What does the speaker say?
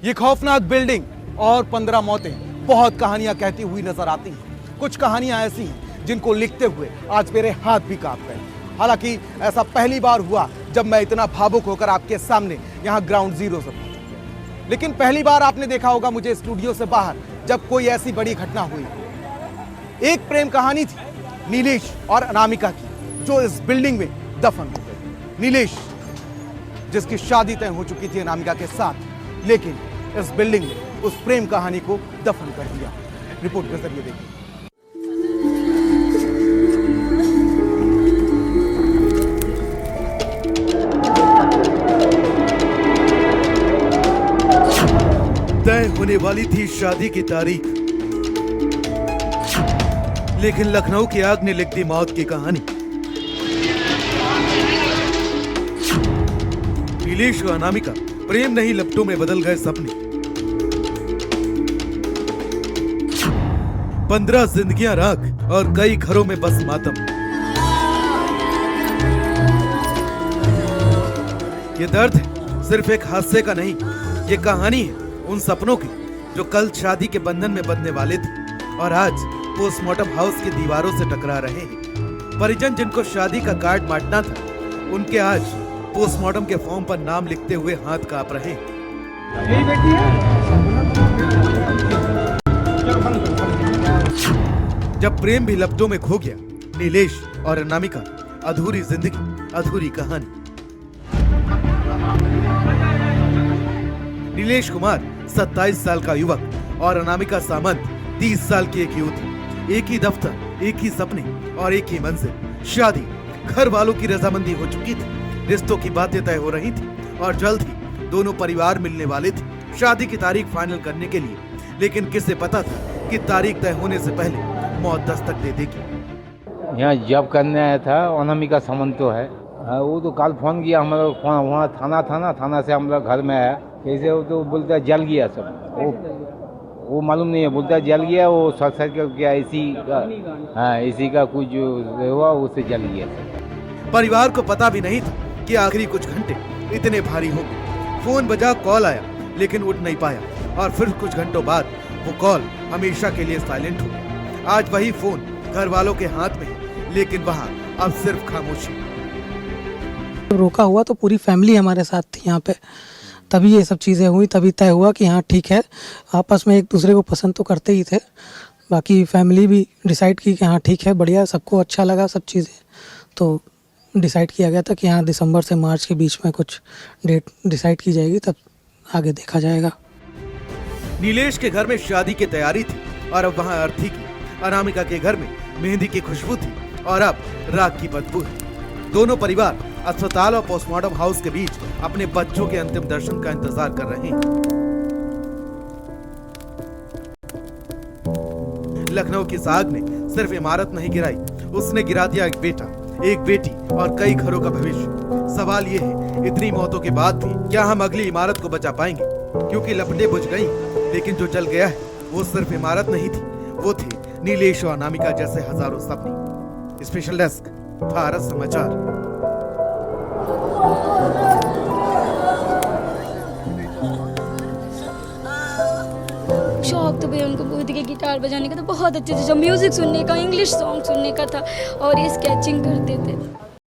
ये खौफनाक बिल्डिंग और 15 मौतें बहुत कहानियां कहती हुई नजर आती हैं। कुछ कहानियां ऐसी हैं जिनको लिखते हुए आज मेरे हाथ भी कांप गए। हालांकि ऐसा पहली बार हुआ जब मैं इतना भावुक होकर आपके सामने यहां ग्राउंड जीरो से पहुंचा। लेकिन पहली बार आपने देखा होगा मुझे स्टूडियो से बाहर जब कोई ऐसी बड़ी घटना हुई। एक प्रेम कहानी थी नीलेश और अनामिका की, जो इस बिल्डिंग में दफन हो गई। नीलेश जिसकी शादी तय हो चुकी थी अनामिका के साथ, लेकिन इस बिल्डिंग ने उस प्रेम कहानी को दफन कर दिया। रिपोर्ट के जरिए देखिए। तय होने वाली थी शादी की तारीख, लेकिन लखनऊ की आग ने लिख दी मौत की कहानी। नीलेश और अनामिका प्रेम नहीं लपटों में बदल गए सपने। 15 जिंदगियां राख और कई घरों में बस मातम। ये दर्द सिर्फ एक हादसे का नहीं, ये कहानी है उन सपनों की जो कल शादी के बंधन में बंधने वाले थे और आज पोस्टमार्टम हाउस की दीवारों से टकरा रहे हैं। परिजन जिनको शादी का कार्ड बांटना था, उनके आज पोस्टमार्टम के फॉर्म पर नाम लिखते हुए हाथ कांप रहे हैं। जब प्रेम भी लपटों में खो गया, नीलेश और अनामिका, अधूरी जिंदगी, अधूरी कहानी। नीलेश कुमार 27 साल का युवक और अनामिका सामंत 30 साल की एक युवती। एक ही दफ्तर, एक ही सपने और एक ही मंजिल। शादी घर वालों की रजामंदी हो चुकी थी, रिश्तों की बातें तय हो रही थी और जल्द ही दोनों परिवार मिलने वाले थे शादी की तारीख फाइनल करने के लिए। लेकिन किसे पता था कि तारीख तय होने से पहले मौत दस्तक दे देगी। यहाँ जॉब करने आया था, अनामिका सामंत तो है। वो तो कल फोन किया हम लोग, वहाँ थाना से हम लोग घर में आया। कैसे वो तो बोलता है जल गया सब, वो मालूम नहीं है, बोलता है जल गया। वो शॉर्ट सर्किट क्या एसी का, हाँ एसी का कुछ हुआ, उससे जल गया। परिवार को पता भी नहीं था कि आखिरी कुछ घंटे इतने भारी होंगे। फोन बजा, कॉल आया, लेकिन उठ नहीं पाया और फिर कुछ घंटों बाद वो कॉल हमेशा के लिए साइलेंट हो गया। आज वही फोन घर वालों के हाथ में है, लेकिन वहाँ अब सिर्फ खामोशी। रोका हुआ तो पूरी फैमिली हमारे साथ थी यहाँ पे, तभी ये सब चीज़ें हुई, तभी तय हुआ कि हाँ ठीक है। आपस में एक दूसरे को पसंद तो करते ही थे, बाकी फैमिली भी डिसाइड की कि हाँ ठीक है, बढ़िया, सबको अच्छा लगा सब चीज़ें। तो डिसाइड किया गया था कि हाँ दिसंबर से मार्च के बीच में कुछ डेट डिसाइड की जाएगी, तब आगे देखा जाएगा। नीलेश के घर में शादी की तैयारी थी और अब वहाँ अर्थी की। अनामिका के घर में मेहंदी की खुशबू थी और अब राख की बदबू है। दोनों परिवार अस्पताल और पोस्टमार्टम हाउस के बीच अपने बच्चों के अंतिम दर्शन का इंतजार कर रहे हैं। लखनऊ की आग ने सिर्फ इमारत नहीं गिराई, उसने गिरा दिया एक बेटा, एक बेटी और कई घरों का भविष्य। सवाल ये है, इतनी मौतों के बाद भी क्या हम अगली इमारत को बचा पाएंगे? क्योंकि लपटें बुझ गई, लेकिन जो जल गया है वो सिर्फ इमारत नहीं थी, वो थे नीलेश और अनामिका जैसे हजारों सपने। स्पेशल डेस्क, भारत समाचार। शौक तो भैया उनको खुद के गिटार बजाने का तो बहुत अच्छे से, जब म्यूजिक सुनने का, इंग्लिश सॉन्ग सुनने का था और ये स्केचिंग करते थे।